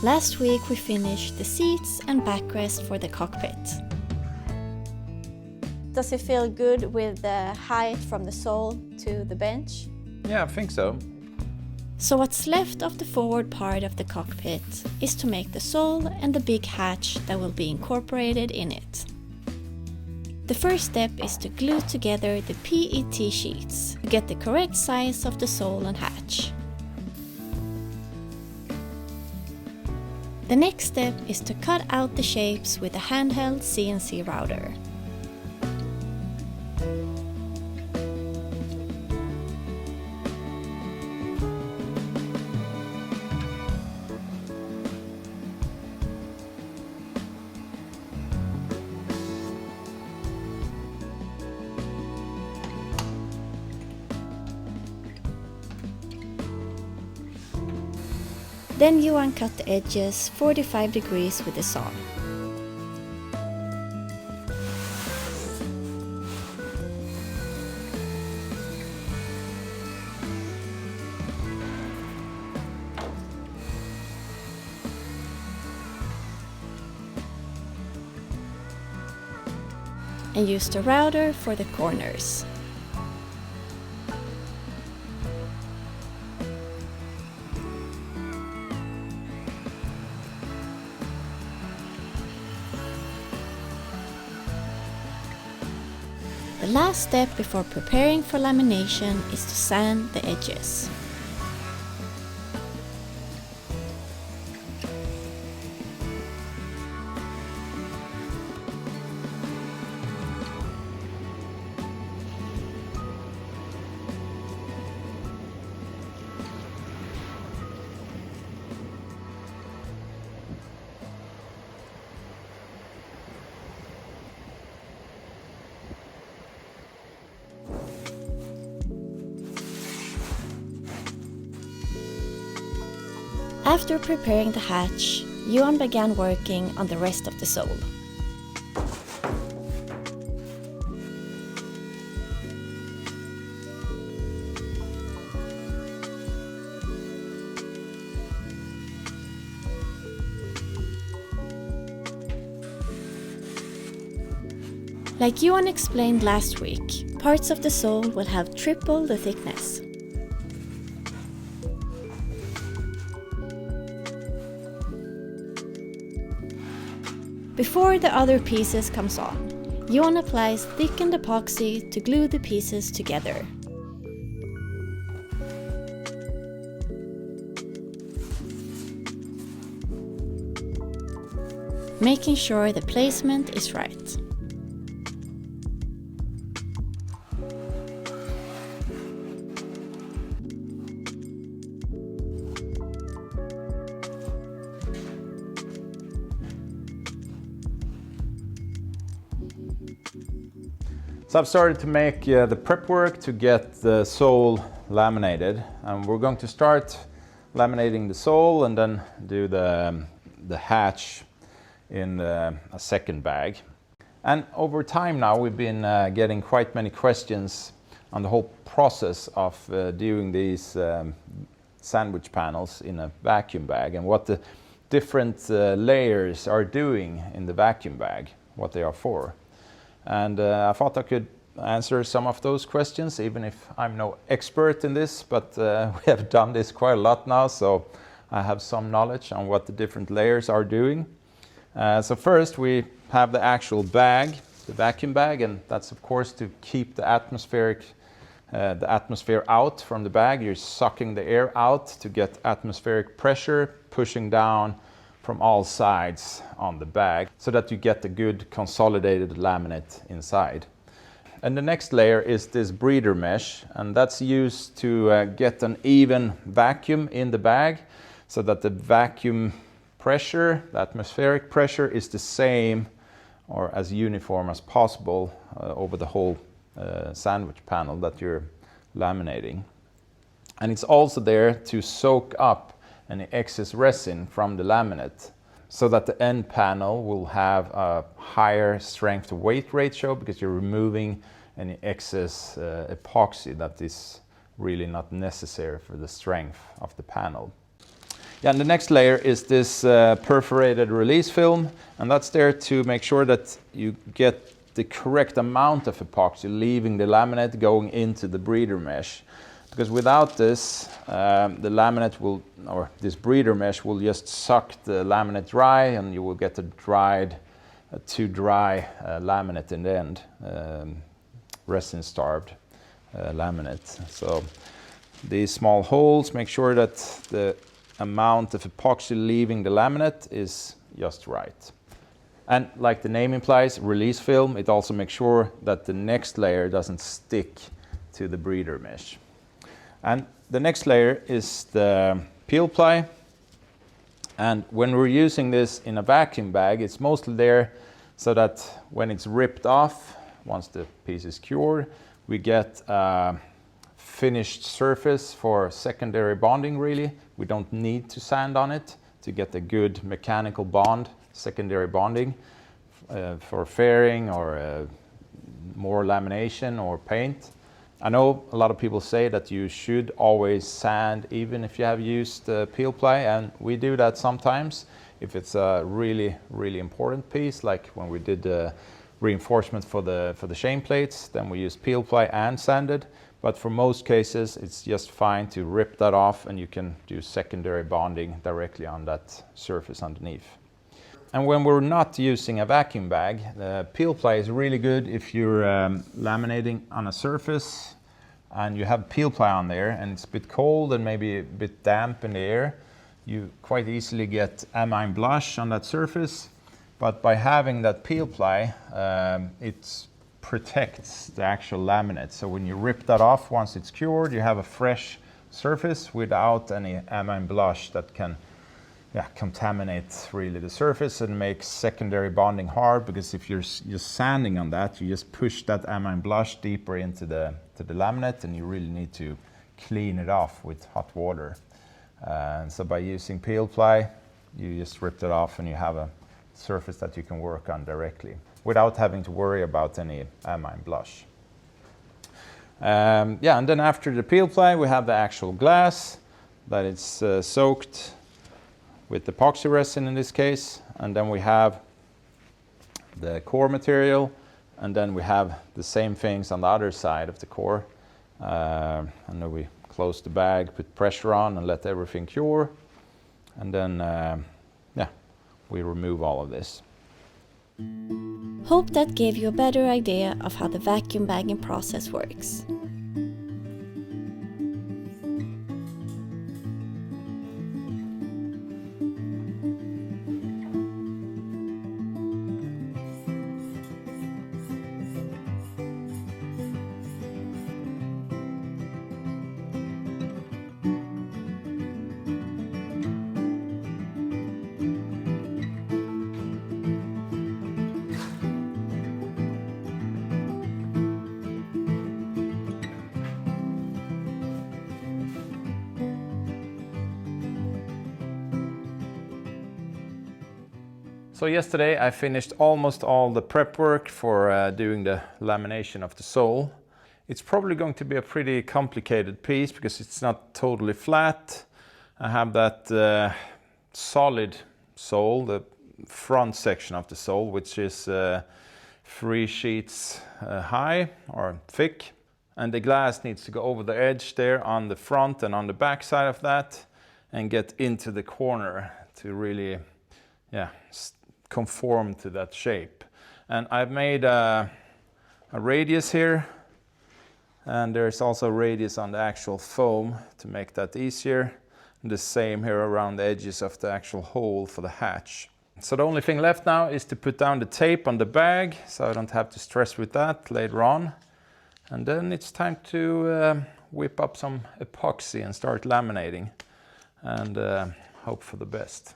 Last week we finished the seats and backrest for the cockpit. Does it feel good with the height from the sole to the bench? Yeah, I think so. So what's left of the forward part of the cockpit is to make the sole and the big hatch that will be incorporated in it. The first step is to glue together the PET sheets to get the correct size of the sole and hatch. The next step is to cut out the shapes with a handheld CNC router. Then Johan cut the edges 45 degrees with the saw. And use the router for the corners. The last step before preparing for lamination is to sand the edges. After preparing the hatch, Johan began working on the rest of the sole. Like Johan explained last week, parts of the sole will have triple the thickness. Before the other pieces comes on, Johan applies thickened epoxy to glue the pieces together. Making sure the placement is right. So I've started to make the prep work to get the sole laminated, and we're going to start laminating the sole and then do the hatch in a second bag. And over time now we've been getting quite many questions on the whole process of doing these sandwich panels in a vacuum bag and what the different layers are doing in the vacuum bag, what they are for. And I thought I could answer some of those questions, even if I'm no expert in this, but we have done this quite a lot now, so I have some knowledge on what the different layers are doing. So first we have the actual bag, the vacuum bag, and that's of course to keep the atmosphere out from the bag. You're sucking the air out to get atmospheric pressure pushing down from all sides on the bag so that you get the good consolidated laminate inside. And the next layer is this breather mesh, and that's used to get an even vacuum in the bag so that the vacuum pressure, the atmospheric pressure, is the same or as uniform as possible over the whole sandwich panel that you're laminating. And it's also there to soak up any excess resin from the laminate so that the end panel will have a higher strength to weight ratio because you're removing any excess epoxy that is really not necessary for the strength of the panel. Yeah, and the next layer is this perforated release film, and that's there to make sure that you get the correct amount of epoxy leaving the laminate going into the breather mesh. Because without this, the laminate will, or this breather mesh will just suck the laminate dry, and you will get a too dry laminate in the end, resin-starved laminate. So these small holes make sure that the amount of epoxy leaving the laminate is just right. And like the name implies, release film, it also makes sure that the next layer doesn't stick to the breather mesh. And the next layer is the peel ply. And when we're using this in a vacuum bag, it's mostly there so that when it's ripped off, once the piece is cured, we get a finished surface for secondary bonding really. We don't need to sand on it to get a good mechanical bond, secondary bonding for fairing or more lamination or paint. I know a lot of people say that you should always sand even if you have used peel ply, and we do that sometimes if it's a really, really important piece, like when we did the reinforcement for the shame plates, then we use peel ply and sanded. But for most cases, it's just fine to rip that off and you can do secondary bonding directly on that surface underneath. And when we're not using a vacuum bag, the peel ply is really good if you're laminating on a surface and you have peel ply on there and it's a bit cold and maybe a bit damp in the air. You quite easily get amine blush on that surface. But by having that peel ply, it protects the actual laminate. So when you rip that off, once it's cured, you have a fresh surface without any amine blush that can contaminate really the surface and make secondary bonding hard, because if you're just sanding on that, you just push that amine blush deeper into the laminate and you really need to clean it off with hot water. So by using peel ply, you just rip it off and you have a surface that you can work on directly without having to worry about any amine blush. And then after the peel ply, we have the actual glass that is soaked with epoxy resin in this case, and then we have the core material, and then we have the same things on the other side of the core. And then we close the bag, put pressure on and let everything cure, and then we remove all of this. Hope that gave you a better idea of how the vacuum bagging process works. So yesterday I finished almost all the prep work for doing the lamination of the sole. It's probably going to be a pretty complicated piece because it's not totally flat. I have that solid sole, the front section of the sole, which is 3 sheets high or thick. And the glass needs to go over the edge there on the front and on the back side of that and get into the corner to really conform to that shape. And I've made a radius here, and there's also a radius on the actual foam to make that easier. And the same here around the edges of the actual hole for the hatch. So the only thing left now is to put down the tape on the bag so I don't have to stress with that later on. And then it's time to whip up some epoxy and start laminating and hope for the best.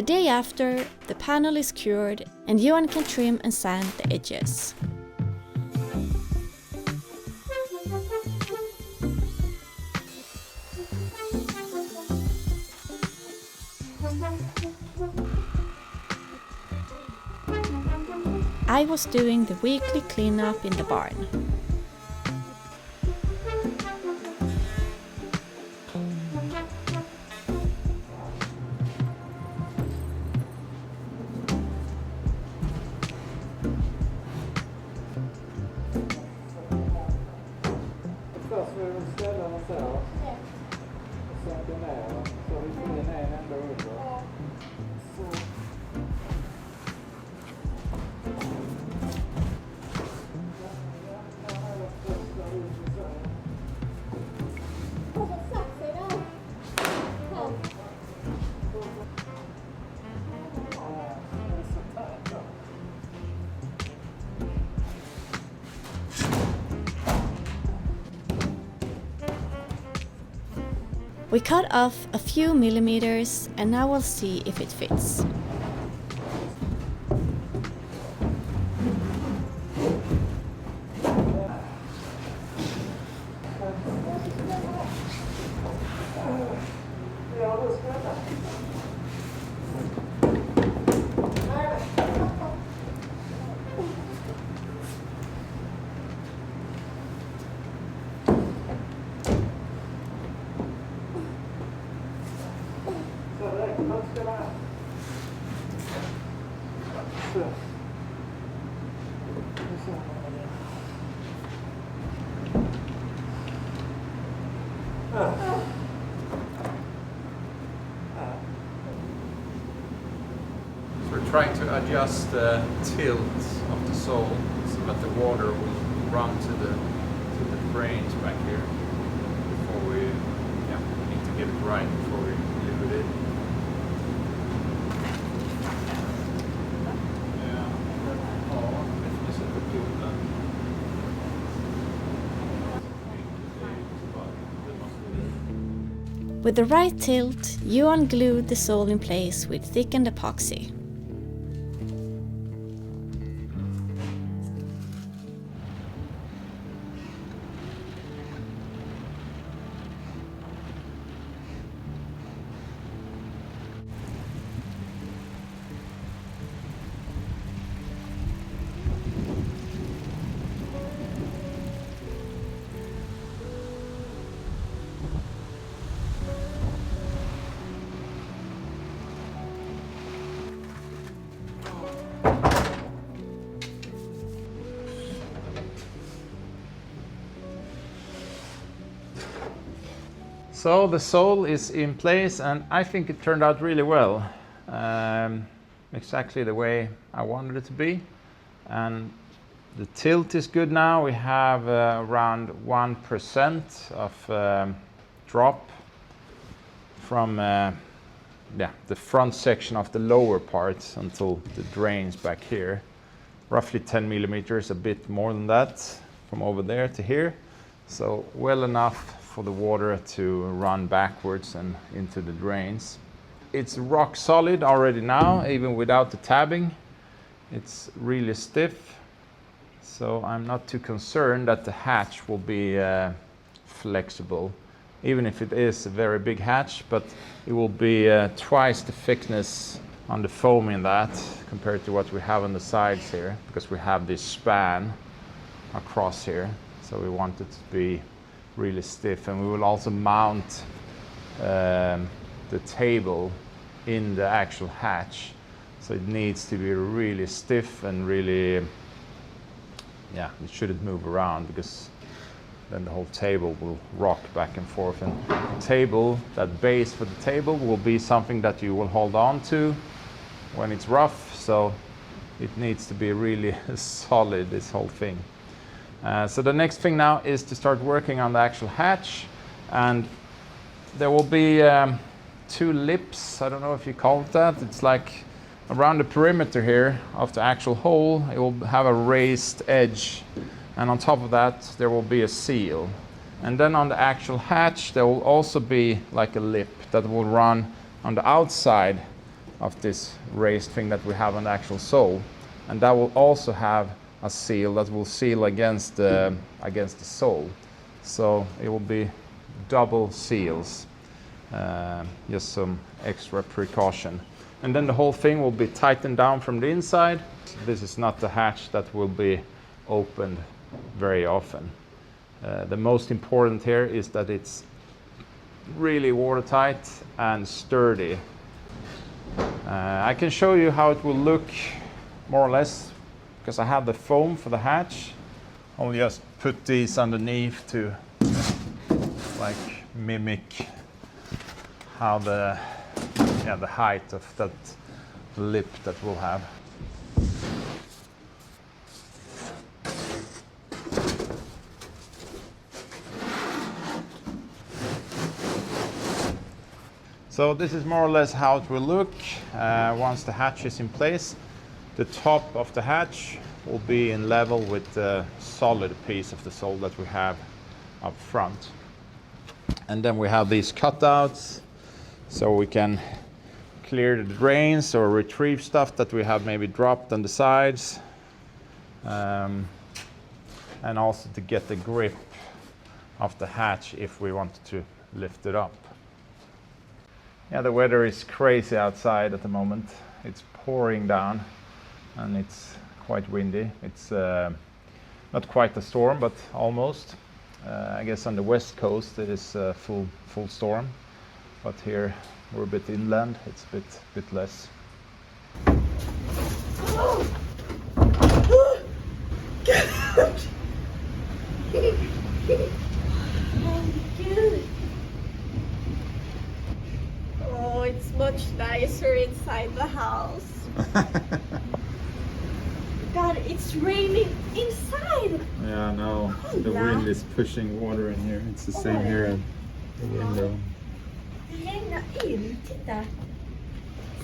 The day after, the panel is cured and Johan can trim and sand the edges. I was doing the weekly cleanup in the barn. We cut off a few millimeters and now we'll see if it fits. We're trying to adjust the tilt of the sole so that the water will run to the drains back here before we need to get it right before we glue it in. With the right tilt, Johan glued the sole in place with thickened epoxy. So the sole is in place and I think it turned out really well. Exactly the way I wanted it to be. And the tilt is good now. We have around 1% of drop from the front section of the lower parts until the drains back here. Roughly 10 millimeters, a bit more than that from over there to here. So well enough for the water to run backwards and into the drains. It's rock solid already now, even without the tabbing. It's really stiff, so I'm not too concerned that the hatch will be flexible, even if it is a very big hatch, but it will be twice the thickness on the foam in that compared to what we have on the sides here, because we have this span across here, so we want it to be really stiff. And we will also mount the table in the actual hatch, so it needs to be really stiff and really, it shouldn't move around, because then the whole table will rock back and forth. And the table, that base for the table, will be something that you will hold on to when it's rough, so it needs to be really solid, this whole thing. So the next thing now is to start working on the actual hatch, and there will be 2 lips. I don't know if you call it that. It's like around the perimeter here of the actual hole. It will have a raised edge, and on top of that there will be a seal. And then on the actual hatch there will also be like a lip that will run on the outside of this raised thing that we have on the actual sole, and that will also have a seal that will seal against the sole, so it will be double seals, just some extra precaution. And then the whole thing will be tightened down from the inside. This is not the hatch that will be opened very often. The most important here is that it's really watertight and sturdy. I can show you how it will look more or less, because I have the foam for the hatch. I'll just put these underneath to like mimic how the height of that lip that we'll have. So this is more or less how it will look once the hatch is in place. The top of the hatch will be in level with the solid piece of the sole that we have up front. And then we have these cutouts so we can clear the drains or retrieve stuff that we have maybe dropped on the sides, and also to get the grip of the hatch if we wanted to lift it up. Yeah, the weather is crazy outside at the moment. It's pouring down and it's quite windy. It's not quite a storm, but almost. I guess on the west coast it is a full storm, but here we're a bit inland, it's a bit less. Oh, it's much nicer inside the house. God, it's raining inside. Yeah, no, the wind is pushing water in here. It's the same here at the window. Det regnar in, titta.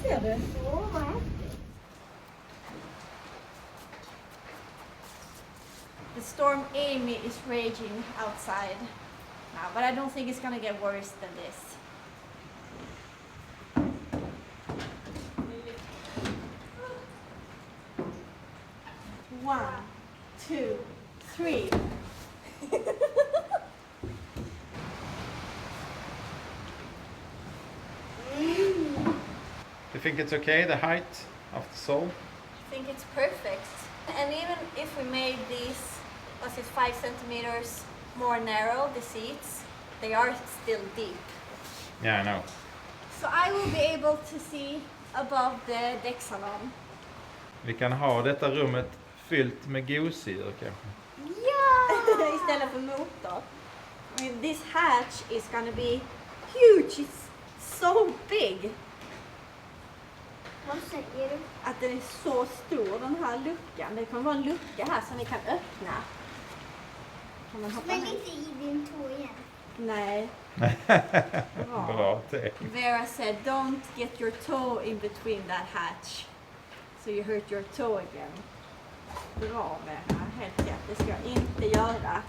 Ser du? The storm Amy is raging outside now, but I don't think it's gonna get worse than this. One, two, three. You think it's okay, the height of the sole? I think it's perfect. And even if we made these, was it 5 centimeters more narrow, the seats, they are still deep. Yeah, I know. So I will be able to see above the däcksalon. Vi kan ha detta rummet fyllt med gosedjur kanske. Yeah! Istället för motor. I mean, this hatch is gonna be huge. It's so big. Vad säger du? Att den är så stor, den här luckan. Det kommer vara en lucka här som ni kan öppna. Kan man hoppa Men här? inte i din tå igen. Nej. Bra tänk. Vera said, don't get your toe in between that hatch. So you hurt your toe again. Bra Vera, helt rätt. Det ska jag inte göra.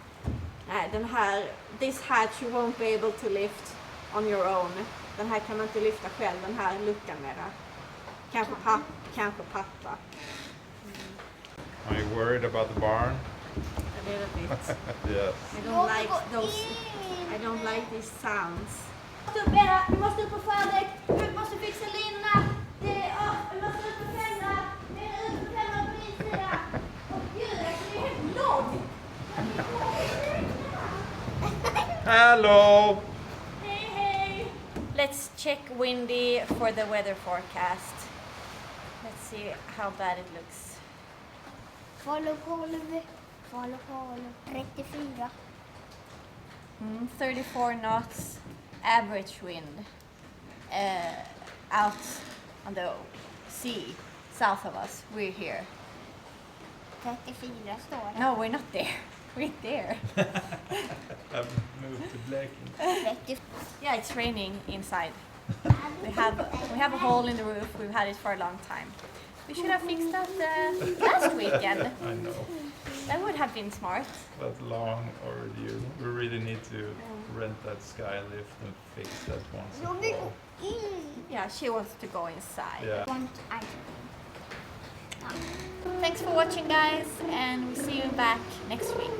Nej, den här, this hatch you won't be able to lift on your own. Den här kan man inte lyfta själv, den här luckan Vera. Kanske pappa. Are you worried about the barn? A little bit. Yes. I don't like these sounds. Vera, vi måste upp på fördäck. Vi måste fixa linorna. Vi måste upp på fällarna. Vi är ute på fällarna på din sida. Åh gud, det är helt lågt. Hello! Hey. Let's check windy for the weather forecast. Let's see how bad it looks. Follow. 34. 34 knots average wind out on the sea south of us. We're here. 34 står det. No, we're not there. We're there. I've moved to Blekinge. Yeah, it's raining inside. We have a hole in the roof. We've had it for a long time. We should have fixed that last weekend. I know. That would have been smart. But long overdue. We really need to rent that sky lift and fix that once Jag and vill for all. gå in. Yeah, she wants to go inside. Yeah. Want ice cream. Thanks for watching, guys, and we'll see you back next week.